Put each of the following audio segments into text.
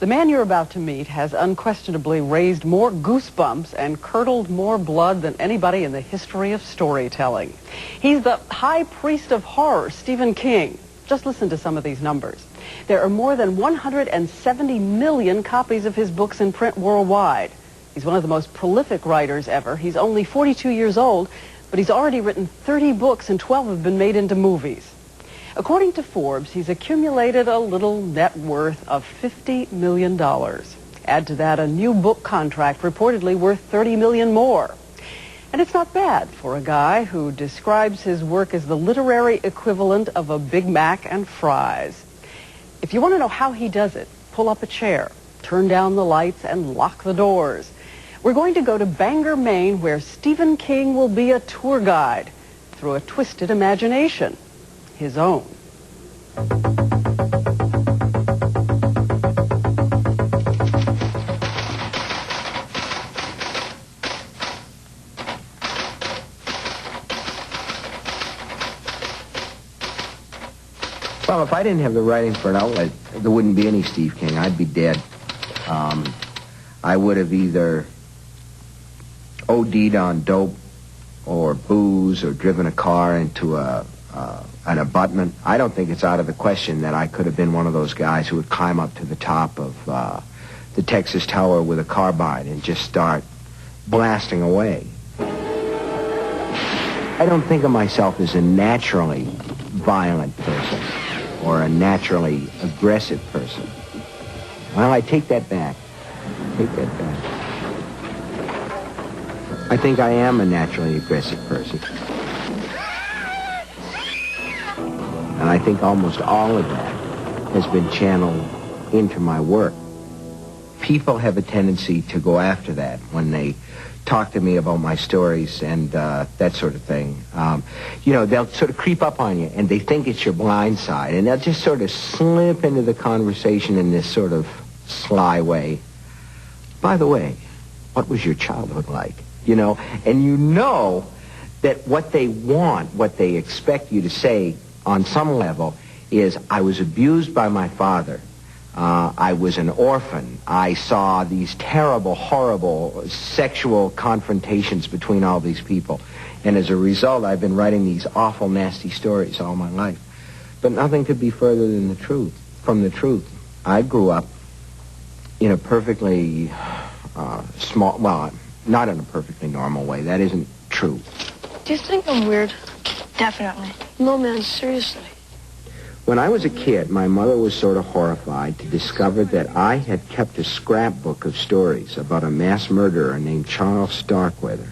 The man you're about to meet has unquestionably raised more goosebumps and curdled more blood than anybody in the history of storytelling. He's the high priest of horror, Stephen King. Just listen to some of these numbers. There are more than 170 million copies of his books in print worldwide. He's one of the most prolific writers ever. He's only 42 years old, but he's already written 30 books and 12 have been made into movies. According to Forbes, he's accumulated a little net worth of $50 million. Add to that a new book contract reportedly worth $30 million more. And it's not bad for a guy who describes his work as the literary equivalent of a Big Mac and fries. If you want to know how he does it, pull up a chair, turn down the lights, and lock the doors. We're going to go to Bangor, Maine, where Stephen King will be a tour guide through a twisted imagination. His own. Well, if I didn't have the writing for an outlet, there wouldn't be any Steve King. I'd be dead. I would have either OD'd on dope or booze or driven a car into an abutment. I don't think it's out of the question that I could have been one of those guys who would climb up to the top of the Texas Tower with a carbine and just start blasting away. I don't think of myself as a naturally violent person or a naturally aggressive person. Well, I take that back. I think I am a naturally aggressive person. And I think almost all of that has been channeled into my work. People have a tendency to go after that when they talk to me about my stories and that sort of thing. They'll sort of creep up on you and they think it's your blind side. And they'll just sort of slip into the conversation in this sort of sly way. By the way, what was your childhood like? And you know that what they want, what they expect you to say on some level is, I was abused by my father. I was an orphan. I saw these terrible, horrible sexual confrontations between all these people. And as a result, I've been writing these awful, nasty stories all my life. But nothing could be further than the truth, from the truth. I grew up in a perfectly small, well, not in a perfectly normal way. That isn't true. Do you think I'm weird? Definitely. No, man, seriously. When I was a kid, my mother was sort of horrified to discover that I had kept a scrapbook of stories about a mass murderer named Charles Starkweather.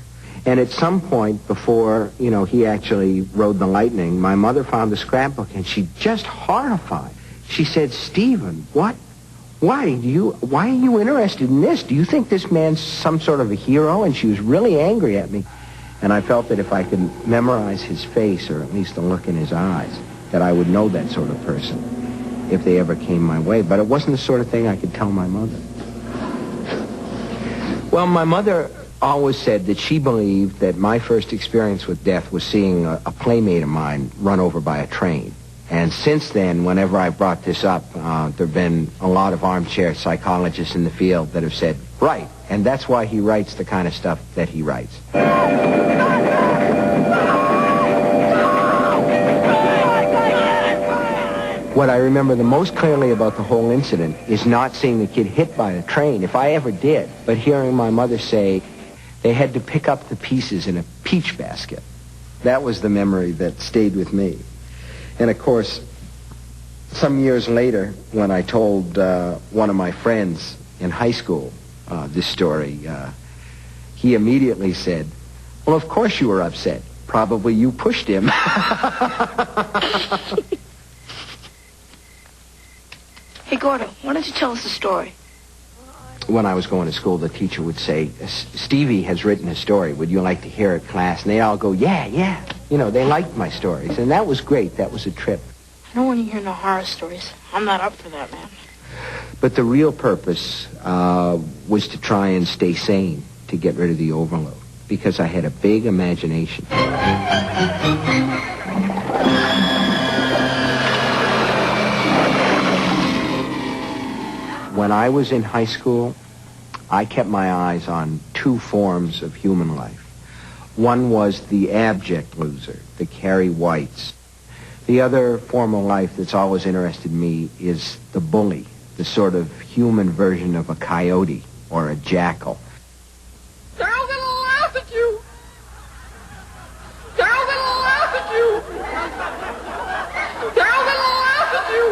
And at some point before, he actually rode the lightning, my mother found the scrapbook and she just horrified. She said, "Stephen, what? Why are you interested in this? Do you think this man's some sort of a hero?" And she was really angry at me. And I felt that if I could memorize his face, or at least the look in his eyes, that I would know that sort of person if they ever came my way. But it wasn't the sort of thing I could tell my mother. Well, my mother always said that she believed that my first experience with death was seeing a playmate of mine run over by a train. And since then, whenever I brought this up, there have been a lot of armchair psychologists in the field that have said, right, and that's why he writes the kind of stuff that he writes. What I remember the most clearly about the whole incident is not seeing the kid hit by a train, if I ever did, but hearing my mother say they had to pick up the pieces in a peach basket. That was the memory that stayed with me. And of course, some years later, when I told one of my friends in high school this story, he immediately said, "Well, of course you were upset. Probably you pushed him." Hey, Gordo, why don't you tell us the story? When I was going to school, the teacher would say, "Stevie has written a story. Would you like to hear it, class?" And they all go, yeah. They liked my stories. And that was great. That was a trip. I don't want to hear no horror stories. I'm not up for that, man. But the real purpose was to try and stay sane, to get rid of the overload, because I had a big imagination. when I was in high school, I kept my eyes on two forms of human life. One was the abject loser, the Carrie Whites. The other form of life that's always interested me is the bully, the sort of human version of a coyote or a jackal. They're all gonna laugh at you! They're all gonna laugh at you! They're all gonna laugh at you!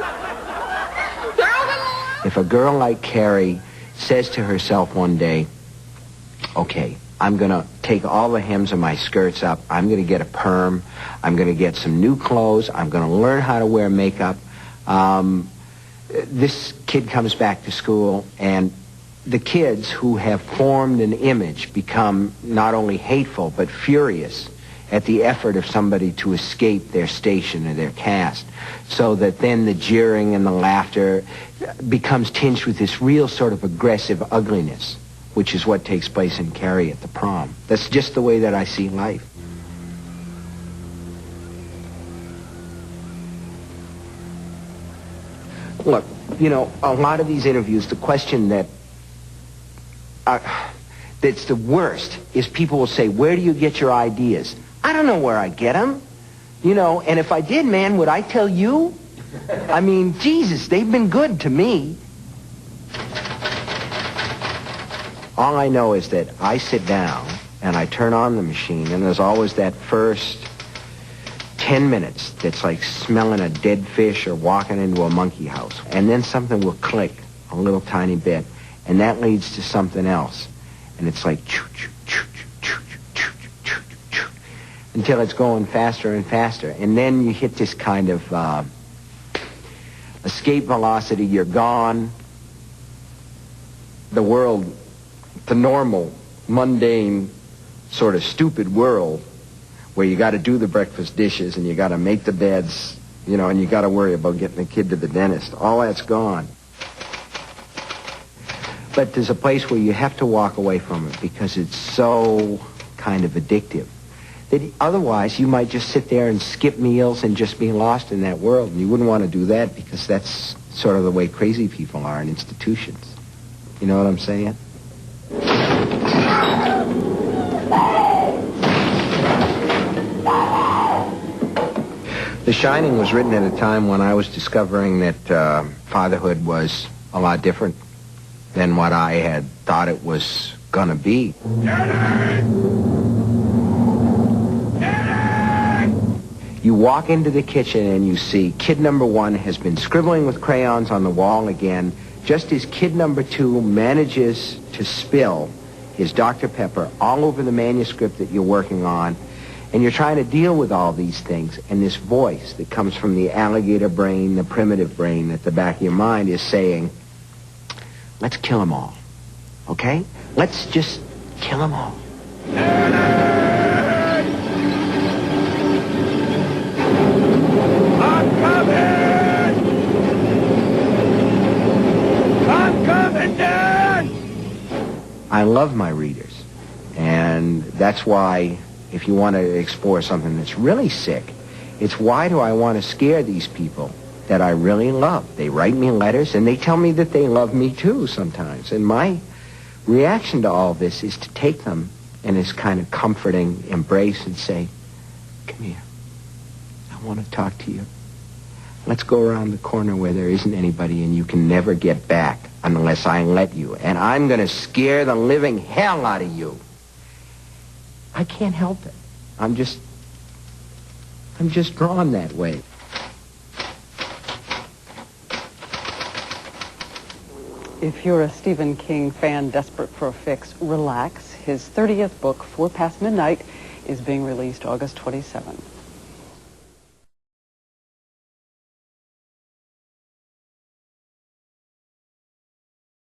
They're all gonna laugh. If a girl like Carrie says to herself one day, okay, I'm going to take all the hems of my skirts up, I'm going to get a perm, I'm going to get some new clothes, I'm going to learn how to wear makeup. This kid comes back to school, and the kids who have formed an image become not only hateful but furious at the effort of somebody to escape their station or their caste, so that then the jeering and the laughter becomes tinged with this real sort of aggressive ugliness, which is what takes place in Carrie at the prom. That's just the way that I see life. Look, you know, a lot of these interviews, the question that's the worst is people will say, where do you get your ideas? I don't know where I get them. You know, and if I did, man, would I tell you? I mean, Jesus, they've been good to me. All I know is that I sit down and I turn on the machine, and there's always that first 10 minutes that's like smelling a dead fish or walking into a monkey house. And then something will click a little tiny bit, and that leads to something else. And it's like choo, choo, choo, choo, choo, choo, choo, choo, until it's going faster and faster. And then you hit this kind of escape velocity. You're gone. The world, the normal, mundane, sort of stupid world where you got to do the breakfast dishes and you got to make the beds, you know, and you got to worry about getting the kid to the dentist. All that's gone. But there's a place where you have to walk away from it because it's so kind of addictive that otherwise you might just sit there and skip meals and just be lost in that world. And you wouldn't want to do that because that's sort of the way crazy people are in institutions. You know what I'm saying? The Shining was written at a time when I was discovering that fatherhood was a lot different than what I had thought it was gonna be. You walk into the kitchen and you see kid number one has been scribbling with crayons on the wall again, just as kid number two manages to spill his Dr. Pepper all over the manuscript that you're working on, and you're trying to deal with all these things, and this voice that comes from the alligator brain, the primitive brain at the back of your mind is saying, let's kill them all, okay? Let's just kill them all. I'm coming! I'm coming, Dad! I love my readers, and that's why if you want to explore something that's really sick, it's why do I want to scare these people that I really love? They write me letters, and they tell me that they love me too sometimes. And my reaction to all this is to take them in this kind of comforting embrace and say, come here, I want to talk to you. Let's go around the corner where there isn't anybody and you can never get back unless I let you. And I'm going to scare the living hell out of you. I can't help it. I'm just drawn that way. If you're a Stephen King fan desperate for a fix, relax. His 30th book, 4 Past Midnight, is being released August 27th.